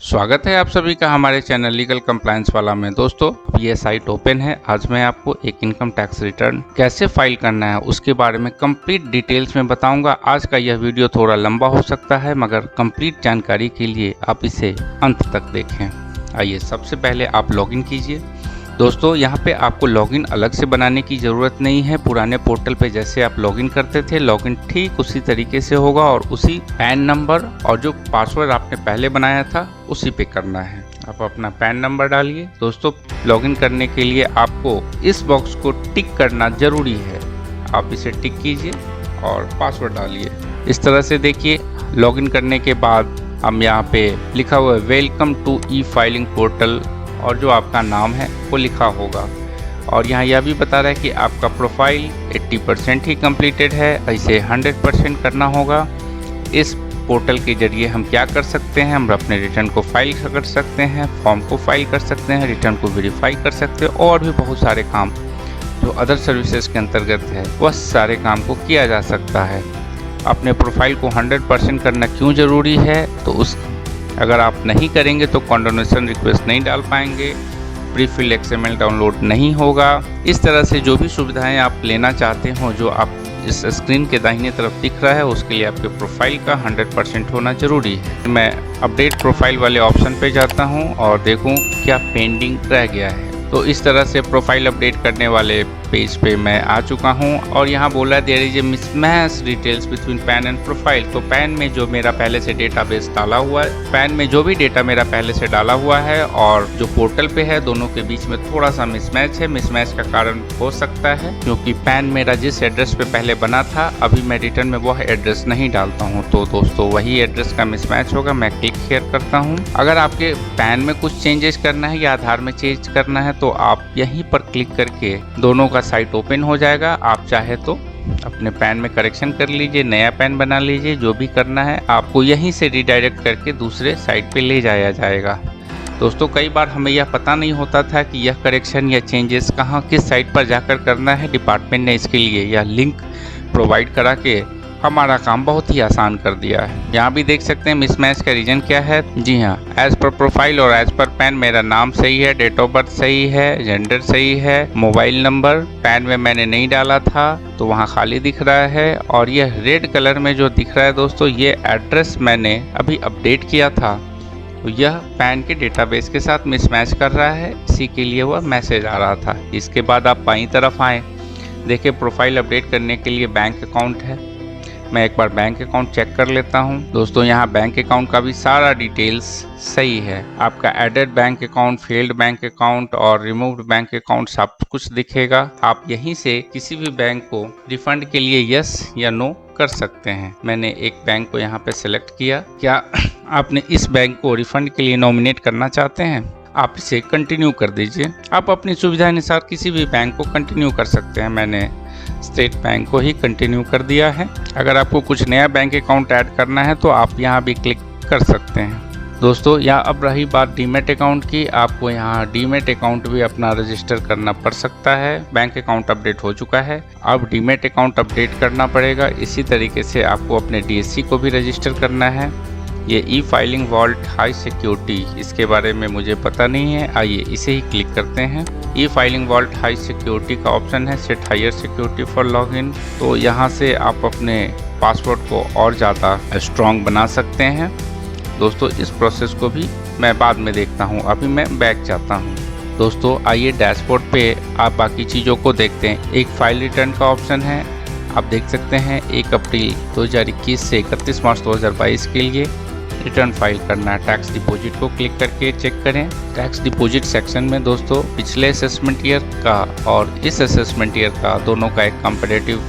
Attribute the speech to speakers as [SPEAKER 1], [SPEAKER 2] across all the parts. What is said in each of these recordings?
[SPEAKER 1] स्वागत है आप सभी का हमारे चैनल लीगल कंप्लायंस वाला में। दोस्तों ये साइट ओपन है। आज मैं आपको एक इनकम टैक्स रिटर्न कैसे फाइल करना है उसके बारे में कंप्लीट डिटेल्स में बताऊंगा। आज का यह वीडियो थोड़ा लंबा हो सकता है, मगर कंप्लीट जानकारी के लिए आप इसे अंत तक देखें। आइए सबसे पहले आप लॉगिन कीजिए। दोस्तों यहाँ पे आपको लॉगिन अलग से बनाने की ज़रूरत नहीं है। पुराने पोर्टल पे जैसे आप लॉगिन करते थे, लॉगिन ठीक उसी तरीके से होगा और उसी पैन नंबर और जो पासवर्ड आपने पहले बनाया था उसी पे करना है। आप अपना पैन नंबर डालिए। दोस्तों लॉगिन करने के लिए आपको इस बॉक्स को टिक करना ज़रूरी है। आप इसे टिक कीजिए और पासवर्ड डालिए। इस तरह से देखिए लॉगिन करने के बाद हम यहाँ पे लिखा हुआ है welcome to e filing portal और जो आपका नाम है वो लिखा होगा। और यहाँ यह भी बता रहा है कि आपका प्रोफाइल 80% ही कंप्लीटेड है, इसे 100% करना होगा। इस पोर्टल के जरिए हम क्या कर सकते हैं, हम अपने रिटर्न को फाइल कर सकते हैं, फॉर्म को फाइल कर सकते हैं, रिटर्न को वेरीफाई कर सकते हैं और भी बहुत सारे काम जो अदर सर्विसेज के अंतर्गत है वह सारे काम को किया जा सकता है। अपने प्रोफाइल को 100% करना क्यों ज़रूरी है, तो अगर आप नहीं करेंगे तो कंडोनेशन रिक्वेस्ट नहीं डाल पाएंगे, प्रीफिल एक्सएमएल डाउनलोड नहीं होगा। इस तरह से जो भी सुविधाएं आप लेना चाहते हो जो आप इस स्क्रीन के दाहिने तरफ दिख रहा है उसके लिए आपके प्रोफाइल का 100% होना जरूरी है। मैं अपडेट प्रोफाइल वाले ऑप्शन पे जाता हूं और देखूं क्या पेंडिंग रह गया है। तो इस तरह से प्रोफाइल अपडेट करने वाले पेज पे मैं आ चुका हूं और यहाँ बोला there is a mismatch details between PAN and profile. तो पैन में जो मेरा पहले से डेटाबेस डाला हुआ है, पैन में जो भी डेटा मेरा पहले से डाला हुआ है और जो पोर्टल पे है, दोनों के बीच में थोड़ा सा मिसमैच है। मिसमैच का कारण हो सकता है क्योंकि पैन मेरा जिस एड्रेस पे पहले बना था अभी मैं रिटर्न में वह एड्रेस नहीं डालता हूँ, तो दोस्तों वही एड्रेस का मिसमैच होगा। मैं क्लिक हियर करता हूँ। अगर आपके पैन में कुछ चेंजेस करना है या आधार में चेंज करना है तो आप यहीं पर क्लिक करके दोनों का साइट ओपन हो जाएगा। आप चाहे तो अपने पैन में करेक्शन कर लीजिए, नया पैन बना लीजिए, जो भी करना है आपको यहीं से रिडायरेक्ट करके दूसरे साइट पे ले जाया जाएगा। दोस्तों कई बार हमें यह पता नहीं होता था कि यह करेक्शन या चेंजेस कहाँ किस साइट पर जाकर करना है। डिपार्टमेंट ने इसके लिए यह लिंक प्रोवाइड करा के हमारा काम बहुत ही आसान कर दिया है। यहाँ भी देख सकते हैं मिसमैच का रीजन क्या है। जी हाँ, एज पर प्रोफाइल और एज पर पैन मेरा नाम सही है, डेट ऑफ बर्थ सही है, जेंडर सही है, मोबाइल नंबर पैन में मैंने नहीं डाला था तो वहाँ खाली दिख रहा है। और यह रेड कलर में जो दिख रहा है दोस्तों, ये एड्रेस मैंने अभी अपडेट किया था तो यह पैन के डेटाबेस के साथ मिसमैच कर रहा है, इसी के लिए वह मैसेज आ रहा था। इसके बाद आप बाईं तरफ आएँ, देखिए प्रोफाइल अपडेट करने के लिए बैंक अकाउंट है। मैं एक बार बैंक अकाउंट चेक कर लेता हूं। दोस्तों यहाँ बैंक अकाउंट का भी सारा डिटेल्स सही है। आपका added bank account, failed bank account और रिमूव्ड बैंक अकाउंट सब कुछ दिखेगा। आप यहीं से किसी भी बैंक को रिफंड के लिए यस या नो कर सकते हैं। मैंने एक बैंक को यहाँ पे सिलेक्ट किया। क्या आपने इस बैंक को रिफंड के लिए नॉमिनेट करना चाहते हैं, आप इसे कंटिन्यू कर दीजिए। आप अपनी सुविधा अनुसार किसी भी बैंक को कंटिन्यू कर सकते हैं। मैंने स्टेट बैंक को ही कंटिन्यू कर दिया है। अगर आपको कुछ नया बैंक अकाउंट ऐड करना है तो आप यहाँ भी क्लिक कर सकते हैं। दोस्तों यहाँ अब रही बात डीमैट अकाउंट की, आपको यहाँ डीमैट अकाउंट भी अपना रजिस्टर करना पड़ सकता है। बैंक अकाउंट अपडेट हो चुका है, अब डीमैट अकाउंट अपडेट करना पड़ेगा। इसी तरीके से आपको अपने डीएससी को भी रजिस्टर करना है। ये e filing vault high security, इसके बारे में मुझे पता नहीं है, आइए इसे ही क्लिक करते हैं। E filing vault high security का ऑप्शन है set higher security for login. तो यहाँ से आप अपने पासवर्ड को और ज़्यादा स्ट्रॉन्ग बना सकते हैं। दोस्तों इस प्रोसेस को भी मैं बाद में देखता हूँ, अभी मैं बैक जाता हूँ। दोस्तों आइए डैशबोर्ड पे आप बाकी चीज़ों को देखते हैं। एक फाइल रिटर्न का ऑप्शन है, आप देख सकते हैं 1 अप्रैल 2021 से 31 मार्च 2022 के लिए रिटर्न फाइल करना है। टैक्स डिपॉजिट को क्लिक करके चेक करें। टैक्स डिपॉजिट सेक्शन में दोस्तों पिछले असेसमेंट ईयर का और इस असेसमेंट ईयर का दोनों का एक कंपैरेटिव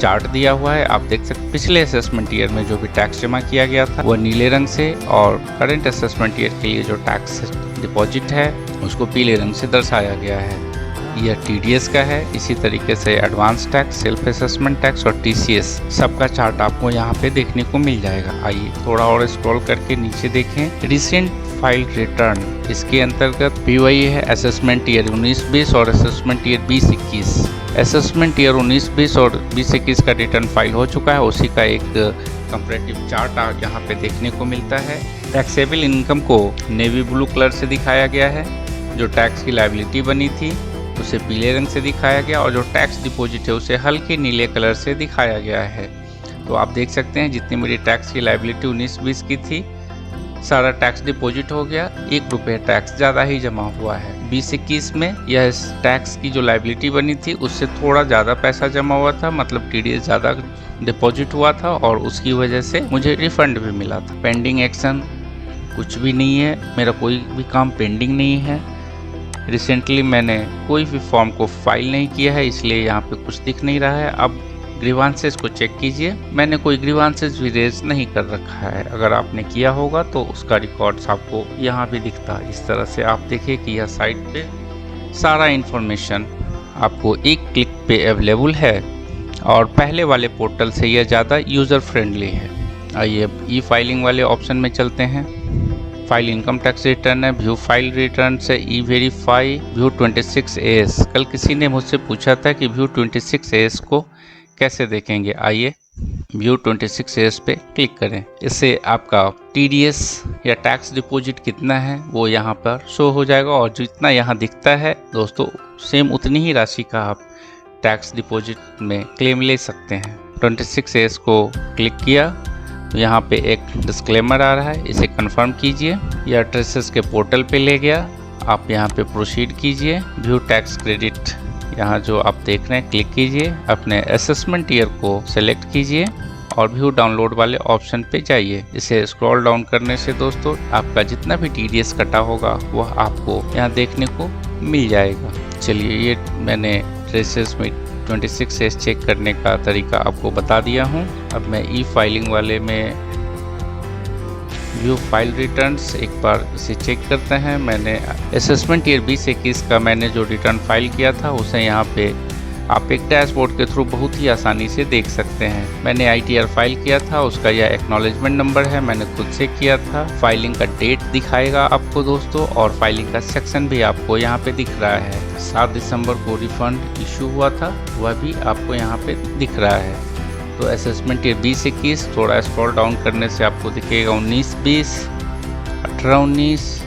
[SPEAKER 1] चार्ट दिया हुआ है। आप देख सकते पिछले असेसमेंट ईयर में जो भी टैक्स जमा किया गया था वह नीले रंग से और करंट असेसमेंट ईयर के लिए जो टैक्स डिपॉजिट है उसको पीले रंग से दर्शाया गया है। यह टीडीएस का है। इसी तरीके से advance tax, self assessment tax और टीसीएस सबका चार्ट आपको यहाँ पे देखने को मिल जाएगा। आइए थोड़ा और स्क्रॉल करके नीचे देखें। रिसेंट फाइल रिटर्न, इसके अंतर्गत पीवाई है असेसमेंट ईयर 19-20 और असेसमेंट ईयर 20-21। असेसमेंट ईयर 19-20 और 20-21 का रिटर्न फाइल हो चुका है, उसी का एक कंपैरेटिव चार्ट यहाँ पे देखने को मिलता है। टैक्सेबल इनकम को नेवी ब्लू कलर से दिखाया गया है, जो टैक्स की लायबिलिटी बनी थी उसे पीले रंग से दिखाया गया और जो टैक्स डिपॉजिट है उसे हल्के नीले कलर से दिखाया गया है। तो आप देख सकते हैं जितनी मेरी टैक्स की लायबिलिटी 19-20 की थी, सारा टैक्स डिपॉजिट हो गया, 1 रुपये टैक्स ज़्यादा ही जमा हुआ है। 20-21 में यह टैक्स की जो लायबिलिटी बनी थी उससे थोड़ा ज़्यादा पैसा जमा हुआ था, मतलब TDS ज़्यादा डिपॉजिट हुआ था और उसकी वजह से मुझे रिफंड भी मिला था। पेंडिंग एक्शन कुछ भी नहीं है, मेरा कोई भी काम पेंडिंग नहीं है। रिसेंटली मैंने कोई भी फॉर्म को फाइल नहीं किया है, इसलिए यहाँ पे कुछ दिख नहीं रहा है। अब ग्रीवांसेस को चेक कीजिए, मैंने कोई ग्रीवांसेस भी रेज नहीं कर रखा है। अगर आपने किया होगा तो उसका रिकॉर्ड्स आपको यहाँ भी दिखता है। इस तरह से आप देखिए कि यह साइट पे सारा इन्फॉर्मेशन आपको एक क्लिक पे अवेलेबल है और पहले वाले पोर्टल से यह ज़्यादा यूज़र फ्रेंडली है। आइए अब ई फाइलिंग वाले ऑप्शन में चलते हैं। फाइल इनकम टैक्स रिटर्न है, व्यू फाइल रिटर्न से ई वेरीफाई, व्यू 26AS। कल किसी ने मुझसे पूछा था कि व्यू 26AS को कैसे देखेंगे। आइए व्यू 26AS पे क्लिक करें। इससे आपका TDS या टैक्स डिपॉजिट कितना है वो यहाँ पर शो हो जाएगा और जितना यहाँ दिखता है दोस्तों सेम उतनी ही राशि का आप टैक्स डिपॉजिट में क्लेम ले सकते हैं। 26AS को क्लिक किया, यहाँ पे एक डिस्क्लेमर आ रहा है, इसे कंफर्म कीजिए। यह ट्रेसेस के पोर्टल पे ले गया, आप यहाँ पे प्रोसीड कीजिए। व्यू टैक्स क्रेडिट यहाँ जो आप देख रहे हैं क्लिक कीजिए, अपने असेसमेंट ईयर को सेलेक्ट कीजिए और व्यू डाउनलोड वाले ऑप्शन पे जाइए। इसे स्क्रॉल डाउन करने से दोस्तों आपका जितना भी TDS कटा होगा वह आपको यहाँ देखने को मिल जाएगा। चलिए ये मैंने ट्रेसेस में 26AS चेक करने का तरीका आपको बता दिया हूँ। अब मैं ई फाइलिंग वाले में व्यू फाइल रिटर्न्स एक बार इसे चेक करते हैं। मैंने असेसमेंट ईयर 2021 का मैंने जो रिटर्न फाइल किया था उसे यहाँ पे आप एक डैशबोर्ड के थ्रू बहुत ही आसानी से देख सकते हैं। मैंने ITR फाइल किया था, उसका यह एक्नॉलेजमेंट नंबर है, मैंने खुद से किया था। फाइलिंग का डेट दिखाएगा आपको दोस्तों और फाइलिंग का सेक्शन भी आपको यहाँ पे दिख रहा है। 7 दिसंबर को रिफंड इशू हुआ था, वह भी आपको यहाँ पे दिख रहा है। तो असेसमेंट ईयर 2021 थोड़ा स्क्रॉल डाउन करने से आपको दिखेगा 19-20, 18-19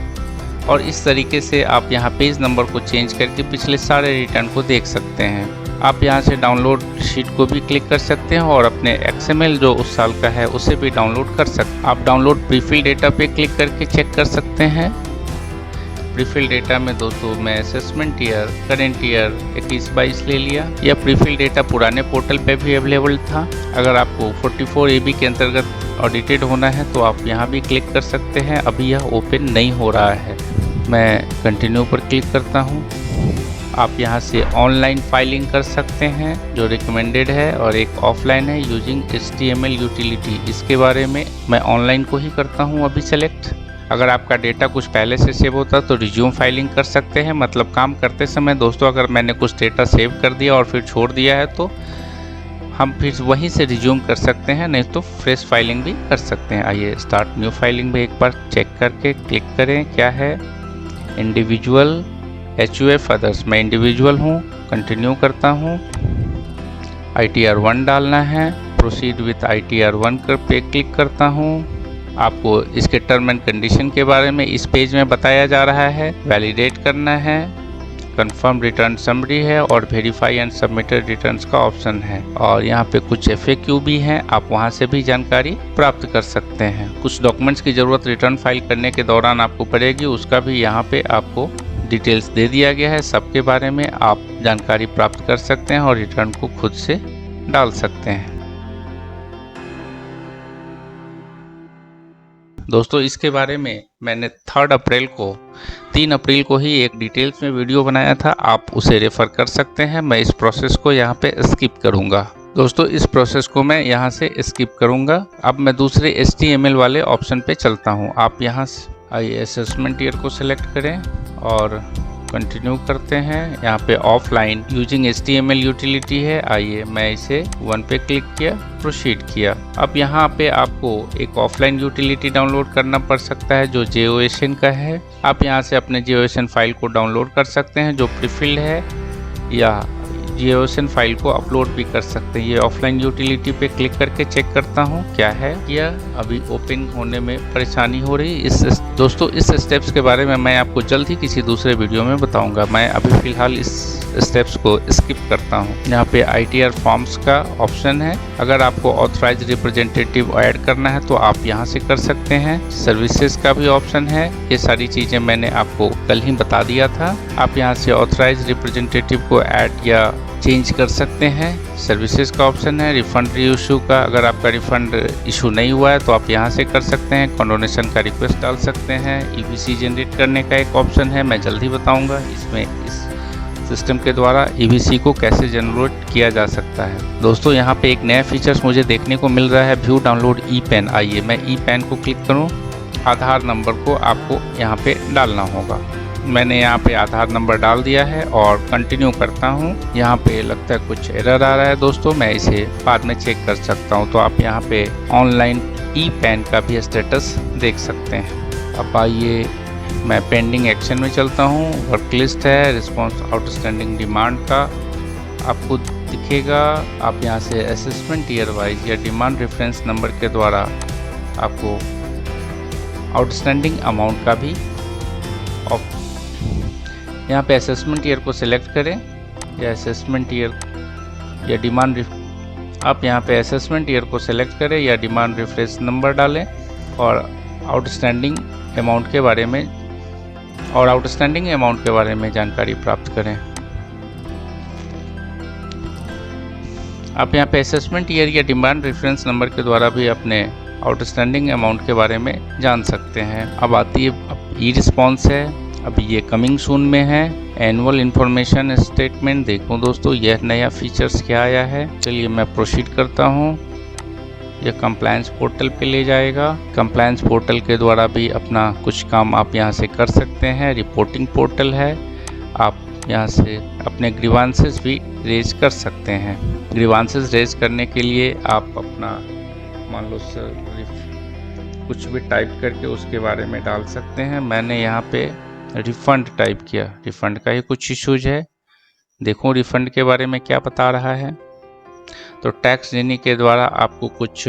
[SPEAKER 1] और इस तरीके से आप यहाँ पेज नंबर को चेंज करके पिछले सारे रिटर्न को देख सकते हैं। आप यहाँ से डाउनलोड शीट को भी क्लिक कर सकते हैं और अपने XML जो उस साल का है उसे भी डाउनलोड कर सकते हैं। आप डाउनलोड प्रीफिल डेटा पे क्लिक करके चेक कर सकते हैं। प्रीफिल डेटा में दोस्तों मैं असेसमेंट ईयर करेंट ईयर 21-22 ले लिया। यह प्रीफिल डेटा पुराने पोर्टल पे भी अवेलेबल था। अगर आपको 44 AB के अंतर्गत ऑडिटेड होना है तो आप यहाँ भी क्लिक कर सकते हैं। अभी यह ओपन नहीं हो रहा है, मैं कंटिन्यू पर क्लिक करता हूँ। आप यहाँ से ऑनलाइन फाइलिंग कर सकते हैं जो रिकमेंडेड है और एक ऑफलाइन है यूजिंग HTML यूटिलिटी। इसके बारे में मैं ऑनलाइन को ही करता हूँ अभी सेलेक्ट। अगर आपका डेटा कुछ पहले से सेव होता तो रिज्यूम फाइलिंग कर सकते हैं, मतलब काम करते समय दोस्तों अगर मैंने कुछ डेटा सेव कर दिया और फिर छोड़ दिया है तो हम फिर वहीं से रिज्यूम कर सकते हैं, नहीं तो फ्रेश फाइलिंग भी कर सकते हैं। आइए स्टार्ट न्यू फाइलिंग में एक बार चेक करके क्लिक करें। क्या है इंडिविजुअल HUF अदर्स, मैं इंडिविजुअल हूँ, कंटिन्यू करता हूँ। ITR 1 डालना है, प्रोसीड विथ ITR 1 पे क्लिक करता हूँ। आपको इसके टर्म एंड कंडीशन के बारे में इस पेज में बताया जा रहा है। वैलिडेट करना है, कंफर्म रिटर्न समरी है और वेरीफाई एंड सबमिटेड रिटर्न्स का ऑप्शन है और यहाँ पे कुछ FAQ भी हैं, आप वहाँ से भी जानकारी प्राप्त कर सकते हैं। कुछ डॉक्यूमेंट्स की ज़रूरत रिटर्न फाइल करने के दौरान आपको पड़ेगी, उसका भी यहाँ पे आपको डिटेल्स दे दिया गया है। सबके बारे में आप जानकारी प्राप्त कर सकते हैं और रिटर्न को खुद से डाल सकते हैं। दोस्तों इसके बारे में मैंने 3 अप्रैल को ही एक डिटेल्स में वीडियो बनाया था, आप उसे रेफर कर सकते हैं। मैं इस प्रोसेस को यहाँ पे स्किप करूँगा। दोस्तों इस प्रोसेस को मैं यहाँ से स्किप करूँगा। अब मैं दूसरे HTML वाले ऑप्शन पे चलता हूँ। आप यहाँ से आइए असेसमेंट ईयर को सिलेक्ट करें और कंटिन्यू करते हैं। यहाँ पे ऑफलाइन यूजिंग HTML यूटिलिटी है। आइए मैं इसे 1 पे क्लिक किया, प्रोसीड किया। अब यहाँ पे आपको एक ऑफलाइन यूटिलिटी डाउनलोड करना पड़ सकता है जो JOSN का है। आप यहाँ से अपने JOSN फाइल को डाउनलोड कर सकते हैं जो प्रीफिल्ड है, या JSON फाइल को अपलोड भी कर सकते हैं। ये ऑफलाइन यूटिलिटी पे क्लिक करके चेक करता हूँ क्या है, यह अभी ओपन होने में परेशानी हो रही। दोस्तों इस स्टेप्स के बारे में मैं आपको जल्द ही किसी दूसरे वीडियो में बताऊंगा। मैं अभी फिलहाल इस स्टेप्स को स्किप करता हूं। यहाँ पे ITR फॉर्म्स का ऑप्शन है। अगर आपको ऑथराइज रिप्रेजेंटेटिव ऐड करना है तो आप यहाँ से कर सकते हैं। सर्विसेज का भी ऑप्शन है। ये सारी चीज़ें मैंने आपको कल ही बता दिया था। आप यहाँ से ऑथराइज रिप्रेजेंटेटिव को ऐड या चेंज कर सकते हैं। सर्विसेज का ऑप्शन है। रिफंड रीइशू का, अगर आपका रिफंड इशू नहीं हुआ है तो आप यहाँ से कर सकते हैं। कंडोनेशन का रिक्वेस्ट डाल सकते हैं। EBC जनरेट करने का एक ऑप्शन है, मैं जल्दी बताऊंगा इसमें इस सिस्टम के द्वारा EBC को कैसे जनरेट किया जा सकता है। दोस्तों यहाँ पे एक नया फीचर्स मुझे देखने को मिल रहा है, व्यू डाउनलोड ePAN। आइए मैं ePAN को क्लिक करूँ। आधार नंबर को आपको यहाँ पे डालना होगा। मैंने यहाँ पे आधार नंबर डाल दिया है और कंटिन्यू करता हूँ। यहाँ पे लगता है कुछ एरर आ रहा है दोस्तों, मैं इसे बाद में चेक कर सकता हूँ। तो आप यहाँ पे ऑनलाइन ePAN का भी स्टेटस देख सकते हैं। अब आइए मैं पेंडिंग एक्शन में चलता हूँ। वर्क लिस्ट है, रिस्पॉन्स आउटस्टैंडिंग डिमांड का आपको दिखेगा। आप यहाँ से असेसमेंट ईयर वाइज या डिमांड रेफरेंस नंबर के द्वारा आपको आउटस्टैंडिंग अमाउंट का भी यहाँ पे असेसमेंट ईयर को सिलेक्ट करें या असेसमेंट ईयर या डिमांड, आप यहाँ पे असेसमेंट ईयर को सिलेक्ट करें या डिमांड रेफरेंस नंबर डालें और आउटस्टैंडिंग अमाउंट के बारे में जानकारी प्राप्त करें। आप यहाँ पे असेसमेंट ईयर या डिमांड रेफरेंस नंबर के द्वारा भी अपने आउटस्टैंडिंग अमाउंट के बारे में जान सकते हैं। अब आती है ई-रिस्पॉन्स है, अभी ये कमिंग सून में है। एनुअल इंफॉर्मेशन स्टेटमेंट देखो दोस्तों, यह नया फीचर्स क्या आया है। चलिए मैं प्रोसीड करता हूँ। यह कंप्लायंस पोर्टल पे ले जाएगा। कंप्लायंस पोर्टल के द्वारा भी अपना कुछ काम आप यहाँ से कर सकते हैं। रिपोर्टिंग पोर्टल है, आप यहाँ से अपने ग्रीवांसेस भी रेज कर सकते हैं। ग्रीवांसेस रेज करने के लिए आप अपना मान लो कुछ भी टाइप करके उसके बारे में डाल सकते हैं। मैंने यहाँ पे रिफ़ंड टाइप किया, रिफ़ंड का ही कुछ इश्यूज है। देखो रिफ़ंड के बारे में क्या बता रहा है। तो टैक्स जेनी के द्वारा आपको कुछ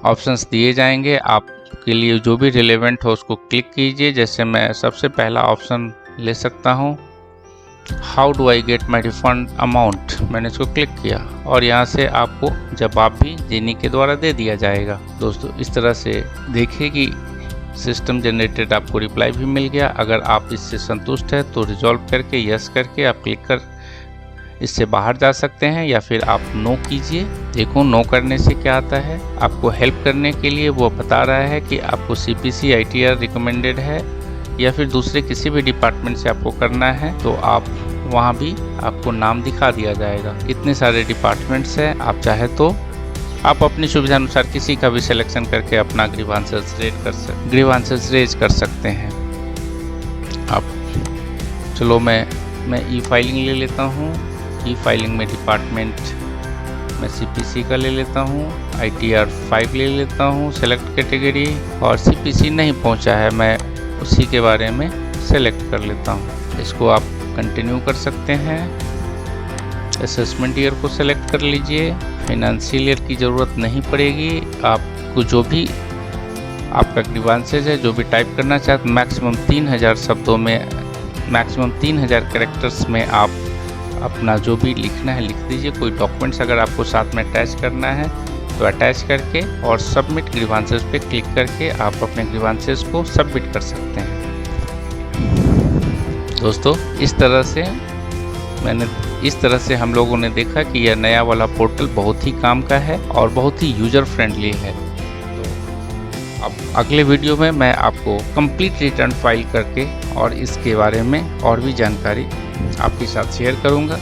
[SPEAKER 1] ऑप्शंस दिए जाएंगे, आपके लिए जो भी रिलेवेंट हो उसको क्लिक कीजिए। जैसे मैं सबसे पहला ऑप्शन ले सकता हूँ, how do I get my refund amount. मैंने इसको क्लिक किया और यहाँ से आपको जवाब भी जेनी के द्वारा दे दिया जाएगा। दोस्तों इस तरह से देखिए कि सिस्टम जनरेटेड आपको रिप्लाई भी मिल गया। अगर आप इससे संतुष्ट है तो रिजॉल्व करके यस करके आप क्लिक कर इससे बाहर जा सकते हैं या फिर आप नो कीजिए। देखो नो करने से क्या आता है, आपको हेल्प करने के लिए वो बता रहा है कि आपको CPC ITR रिकमेंडेड है या फिर दूसरे किसी भी डिपार्टमेंट से आपको करना है तो आप वहाँ भी आपको नाम दिखा दिया जाएगा। इतने सारे डिपार्टमेंट्स हैं, आप चाहे तो आप अपनी सुविधा अनुसार किसी का भी सिलेक्शन करके अपना ग्रीवांसेस रेज कर सकते हैं। आप चलो मैं ई-फाइलिंग ले लेता हूँ। ई-फाइलिंग में डिपार्टमेंट मैं CPC का ले लेता हूँ, ITR 5 ले लेता हूँ सेलेक्ट कैटेगरी, और CPC नहीं पहुँचा है मैं उसी के बारे में सेलेक्ट कर लेता हूँ। इसको आप कंटिन्यू कर सकते हैं। असेसमेंट ईयर को सेलेक्ट कर लीजिए। फाइनेंशियल ईयर की ज़रूरत नहीं पड़ेगी। आपको जो भी आपका ग्रीवांसेज है, जो भी टाइप करना चाहते, मैक्सिमम 3000 शब्दों में, मैक्सिमम 3000 कैरेक्टर्स में आप अपना जो भी लिखना है लिख दीजिए। कोई डॉक्यूमेंट्स अगर आपको साथ में अटैच करना है तो अटैच करके और सबमिट ग्रीवांसेस पे क्लिक करके आप अपने ग्रीवांसेस को सबमिट कर सकते हैं। दोस्तों इस तरह से हम लोगों ने देखा कि यह नया वाला पोर्टल बहुत ही काम का है और बहुत ही यूजर फ्रेंडली है। तो अब अगले वीडियो में मैं आपको कंप्लीट रिटर्न फाइल करके और इसके बारे में और भी जानकारी आपके साथ शेयर करूंगा।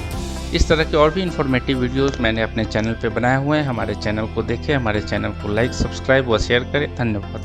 [SPEAKER 1] इस तरह के और भी इंफॉर्मेटिव वीडियोस मैंने अपने चैनल पे बनाए हुए हैं। हमारे चैनल को देखें, हमारे चैनल को लाइक, सब्सक्राइब व शेयर करें। धन्यवाद।